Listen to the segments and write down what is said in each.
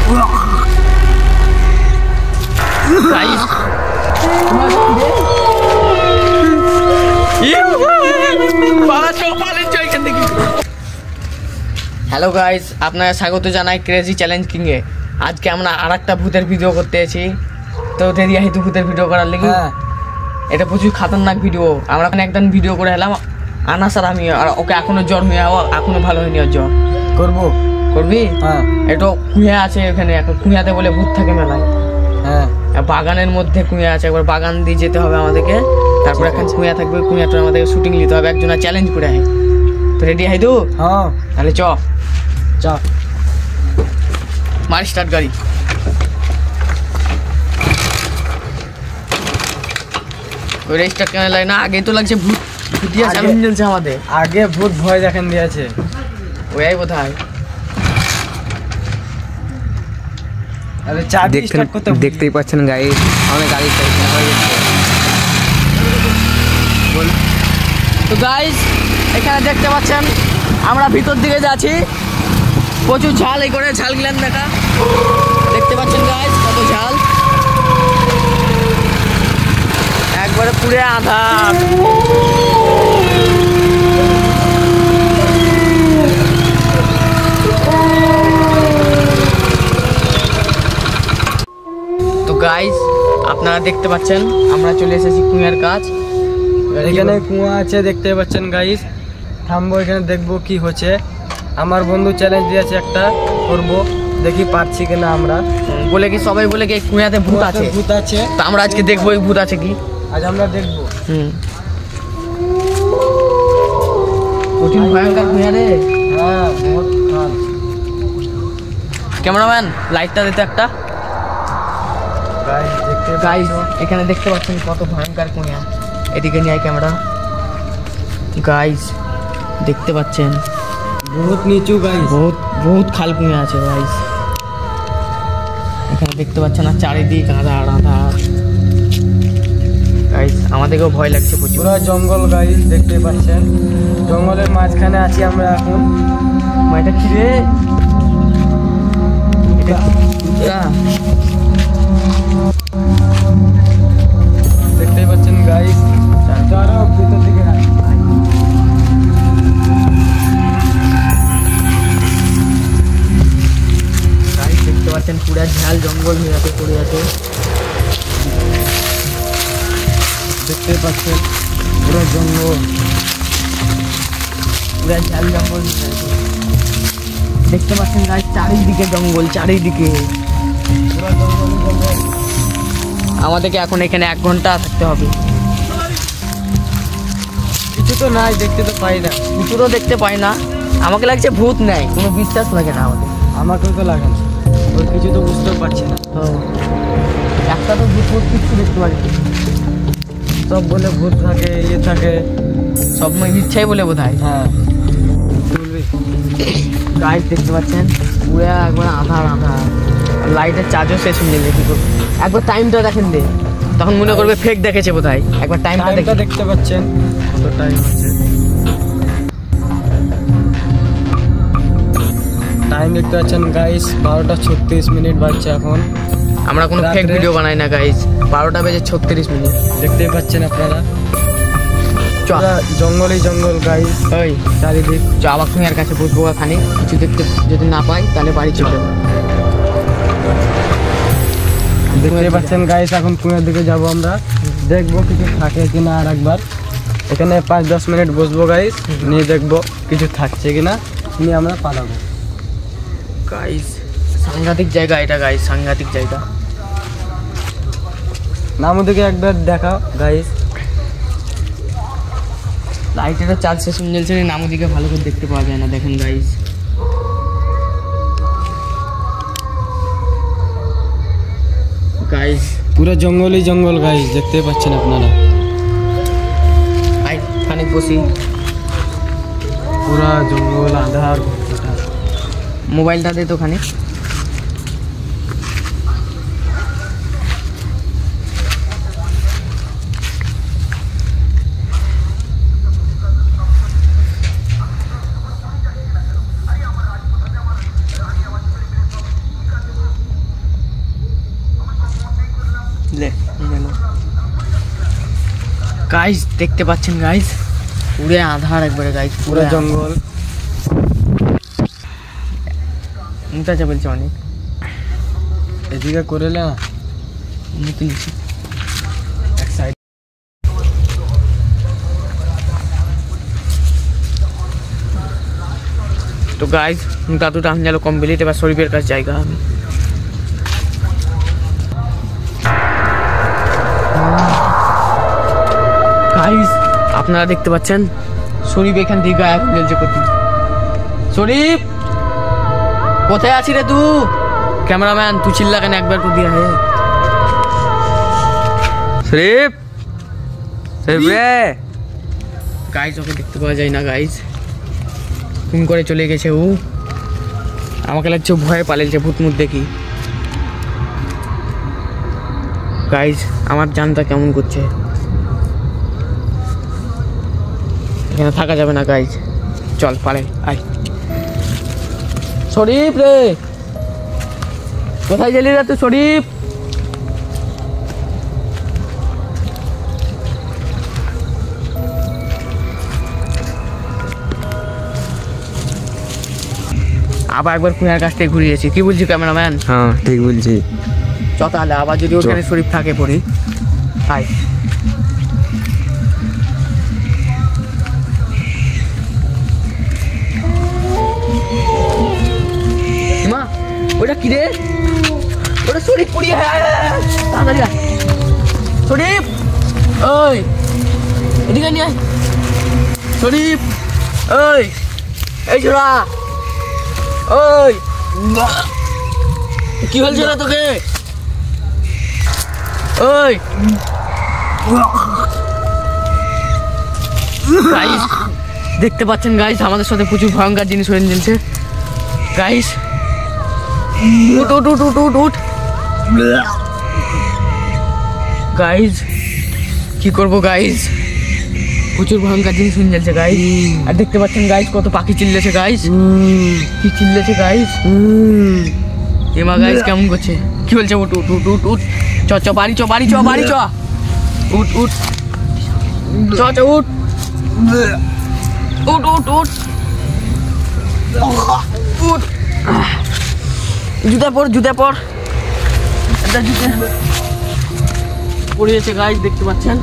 Hello guys, আপনারা স্বাগত জানাই ক্রেজি চ্যালেঞ্জ কিংয়ে। আজকে আমরা আরেকটা ভূতের ভিডিও করতে এসেছি। তো দেরি আহিতু ভূতের ভিডিও করার লেগে এটা প্রচুর খতরনাক ভিডিও। আমরা একদিন ভিডিও করে এলাম আনা স্যার আমি, আর ওকে এখনো জ্বর হয়ে এখনো ভালো হয়নি। আর জ্বর করবি? হ্যাঁ। এটা কুঁয়া আছে এখানে, এখন কুঁয়াতে বলে ভূত থাকে মেলায়। হ্যাঁ, বাগানের মধ্যে কুঁয়া আছে, একবার বাগান দিয়ে যেতে হবে আমাদেরকে। তারপর এখন কুঁয়া থাকবে, কুঁয়াটা আমাদেরকে শুটিং নিতে হবে। একজনের চ্যালেঞ্জ করে আয়। তো রেডি হাই তো? হ্যাঁ, তাহলে চ মার স্টার্ট গাড়ি। ওই স্টার্ট কেন লাগে না? আগে তো লাগছে ভূত ফুটিয়া চালুন চলছে আমাদের। আগে ভূত ভয় দেখেন দিয়েছে। ওই কোথায়? আরে চাবি স্টার্ট করতে দেখতেই পাচ্ছেন গাইস, আমাদের গাড়ি হয়ে গেছে। তো গাইস এখানে দেখতে পাচ্ছেন আমরা ভিতর দিকে যাচ্ছি। প্রচুর ঝাল, এই করে ঝাল গিলাম দেখা দেখতে পাচ্ছেন গাইস, কত ঝাল, একবারে পুরে আধার। তো গাইস আপনারা দেখতে পাচ্ছেন আমরা চলে এসেছি কুঁয়ার কাজ। এখানে কুয়া আছে দেখতে পাচ্ছেন গাইস। থামবো এখানে, দেখবো কি হচ্ছে। আমার বন্ধু চ্যালেঞ্জ দিয়েছে একটা, করবো, দেখি পারছি কিনা আমরা। বলে কি সবাই বলে কি কুঁয়াতে ভূত আছে? ভূত আছে, তো আমরা আজকে দেখবো এই ভূত আছে কি। আজ আমরা দেখবো। কঠিন ভয়ঙ্কর কুঁয়া রে। হ্যাঁ, বহুত খাল। ক্যামেরাম্যান লাইটটা দিতে একটা। গাইস এখানে দেখতে পাচ্ছেন কত ভয়ঙ্কর কুঁয়া। এদিকে নিয়ে ক্যামেরা। গাইস দেখতে পাচ্ছেন বহুত নিচু গাইস, বহুত খাল কুঁয়া আছে গাইস। এখানে দেখতে পাচ্ছেন আর চারিদিক আধার আধার। গাইস আমাদেরকেও ভয় লাগছে প্রচুর। পুরো জঙ্গল গাইস দেখতে পাচ্ছেন। জঙ্গলের মাঝখানে আছি আমরা এখন। এটা কি রে? দেখতেই পাচ্ছেন গাইস, চারো ভিতর দিকে দেখতে পাচ্ছেন পুরা ঝাল জঙ্গল হয়ে আছে, পড়ে আছে। দেখতে পাচ্ছেন পুরো জঙ্গল, পুরা ঝাল জঙ্গল হয়ে আছে। দেখতে পাচ্ছেন গাইস চারিদিকে জঙ্গল, চারিদিকে পুরো জঙ্গল। আমাদেরকে এখন এখানে 1 ঘন্টা থাকতে হবে। কিছু তো নাই, দেখতে তো পাই না। কিছু তো দেখতে পাই না। আমাকে লাগছে ভূত নেই, কোনো বিশ্বাস লাগে না আমাদের। আমাকেও তো লাগে না, ওর কিছু তো বুঝতেও পারছি না। একটা তো ভূত কিছু দেখতে পারি, সব বলে ভূত থাকে, ইয়ে থাকে, সব ইচ্ছাই বলে বোধ হয়। হ্যাঁ, গাইস দেখতে পাচ্ছেন পুরো একবার আধার আধার, লাইটের চার্জও শেষ হয়ে যাবে। কি করবো? একবার টাইমটা দেখেন দে, তখন মনে করবে ফেক দেখেছে বোধ হয়। একবার টাইমটা দেখতে পাচ্ছেন কত টাইম আছে। টাইম দেখতে পাচ্ছেন গাইস, 12টা 36 মিনিট বাজছে এখন। আমরা কোনো ফেক ভিডিও বানাই না গাইস। 12টা বেজে 36 মিনিট দেখতেই পাচ্ছেন আপনারা। জঙ্গলই জঙ্গল গাইস, ওই চারিদিক। আবার কুঁয়ার কাছে বসবো, খানি কিছু দেখতে যদি না পাই তাহলে বাড়ি চলে যাবো। দেখতে পাচ্ছেন গাইস, এখন কুঁয়ার দিকে যাব আমরা, দেখবো কিছু থাকে কিনা। আর একবার এখানে 5-10 মিনিট বসবো গাইস, নিয়ে দেখবো কিছু থাকছে কিনা, নিয়ে আমরা পালাবো। গাইস সাংঘাতিক জায়গা এটা গাইস, সাংঘাতিক জায়গা। নাম ওদিকে একবার দেখাও গাইস। লাইটের চার্জ শেষ হয়ে জ্বলছে, নাম ওদিকে ভালো করে দেখতে পাওয়া যায় না। দেখেন গাইস, গাইস পুরো জঙ্গলই জঙ্গল গাইস, দেখতে পাচ্ছেন আপনারা। আই খানিক বসি। পুরা জঙ্গল আধার। মোবাইলটা দে তো খানিক। গাইস দেখতে পাচ্ছেন গাইস, পুরো আধার একবারে গাইস, পুরো জঙ্গল। মুতাজা বলছে অনেক এদিকে করে না মুতে নিচ্ছি। এক সাইড। তো গাইস দাদুটা আমি গেল কমপ্লিট, এবার শরীফের কাছে জায়গা আমি গাইস আপনারা দেখতে পাচ্ছেন শরীফ এখান থেকে গায়েব হয়ে গেছে। কোথায় শরীফ, কোথায় আছি রে তুই? ক্যামেরাম্যান তুই চিল্লা কেন, একবার তো দিয়া হে। শরীফ, শরীফ রে। গাইস ওকে দেখতে পাওয়া যায় না গাইস, ফোন করে চলে গেছে ও। আমাকে লাগছে ভয়ে পালিয়েছে ভূত মুত দেখি। গাইস আমার জানটা কেমন করছে, এখানে থাকা যাবে না গাইস, চল পালে আয়। শরীফ রে, কোথায় গেলি রে তুই শরীফ? আবার একবার কুয়ার কাছ থেকে ঘুরিয়েছি, কি বলছি ক্যামেরাম্যান? হ্যাঁ ঠিক বলছি। চ তাহলে আবার যদি ওখানে শরীফ থাকে পড়ি। আয় মা, ওটা কি রে? ওটা শরীফ পড়ি, তাড়াতাড়ি আয়। শরীফ, ওই এদিকে নিয়ে আয়। শরীফ, ওই এই ছোড়া, ওই কি হয়েছে রে তোকে? ওই গাইস দেখতে পাচ্ছেন গাইস, আমাদের সাথে প্রচুর ভয়ঙ্কর জিনিস হয়ে চলছে গাইস। উঠ উঠ উঠ উঠ উঠ উঠ গাইস, কি করবো গাইস, প্রচুর ভয়ঙ্কর জিনিস হয়ে চলছে গাইস। আর দেখতে পাচ্ছেন গাইস কত পাখি চিল্লেছে গাইস, কি চিল্লেছে গাইস। এমা গাইস কেমন করছে, কি বলছে? উঠ উঠ উঠ উঠ উঠ, চ চ বাড়ি চ বাড়ি চ বাড়ি চ, উঠ উঠ চ চ উঠ উঠ উঠ উঠ উঠ, জুতা পর জুতা পর, একটা জুতা পড়িয়েছে গাইস দেখতে পাচ্ছেন,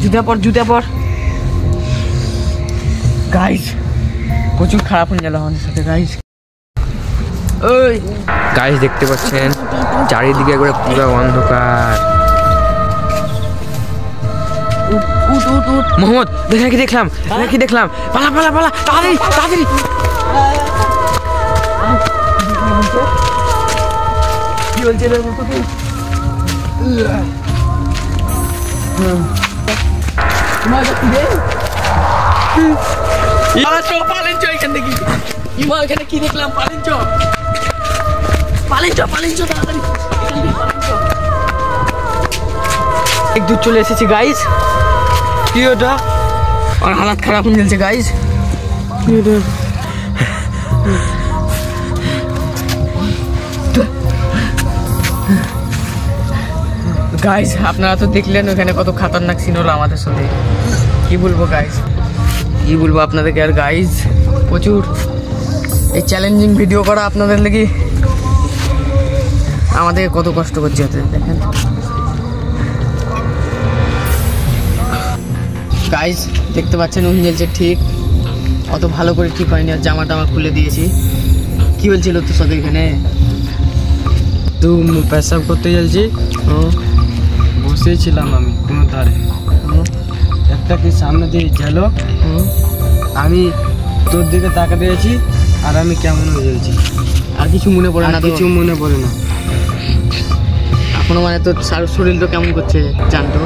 জুতা পর জুতা পর গাইস। প্রচুর খারাপ হয়ে গেল আমাদের সাথে গাইস। ওই গাইস দেখতে পাচ্ছেন চারিদিকে একবারে পুরো অন্ধকার। উঠ উঠ উঠ, মোহাম্মদ দেখা কি দেখলাম, দেখা কি দেখলাম, পালা পালা পালা, তাড়াতাড়ি তাড়াতাড়ি। কি বলছে রে তোকে? পালেন চ এখান থেকে, ইমা এখানে কি দেখলাম, পালেন চ পালেন চ পালেন চ তাড়াতাড়ি, এক দূর চলে এসেছি গাইস। কি ওটা? আর হালাত খারাপ হয়ে গেছে গাইস। কি ওটা? গাইস আপনারা তো দেখলেন ওখানে কত খাতারনাক সিন হলো আমাদের সাথে। কি বলবো গাইস, কি বলবো আপনাদেরকে। আর গাইস প্রচুর এই চ্যালেঞ্জিং ভিডিও করা আপনাদের লাগি আমাদের কত কষ্ট করছে দেখেন গাইস। দেখতে পাচ্ছেন উনি জ্বলছে ঠিক, অত ভালো করে ঠিক হয়নি, আর জামা টামা খুলে দিয়েছি। কি বলছিল তোর সাথে এখানে? তুই পেশাব করতে যাচ্ছি, বসেই ছিলাম আমি কোনো ধারে, একটা কি সামনে দিয়ে গেল, আমি তোর দিকে তাকা দিয়েছি, আর আমি কেমন হয়ে যাচ্ছি, আর কিছু মনে পড়ে না? কিছু মনে পড়ে না এখনো। মানে তোর শরীর তো কেমন করছে জানতো?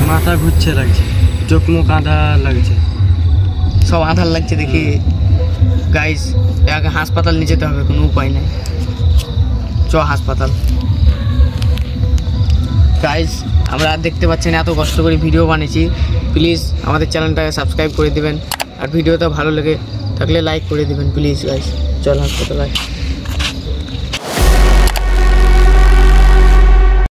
মাথা ঘুরছে লাগছে, চোখ মুখ আধা লাগছে, সব আধার লাগছে দেখি গাইস। একে হাসপাতাল নিয়ে যেতে হবে, কোনো উপায় নাই, চ হাসপাতাল গাইস। আমরা দেখতে পাচ্ছেন এত কষ্ট করে ভিডিও বানিয়েছি, প্লিজ আমাদের চ্যানেলটাকে সাবস্ক্রাইব করে দিবেন, আর ভিডিওটা ভালো লেগে থাকলে লাইক করে দিবেন প্লিজ গাইস। চল হাসপাতাল।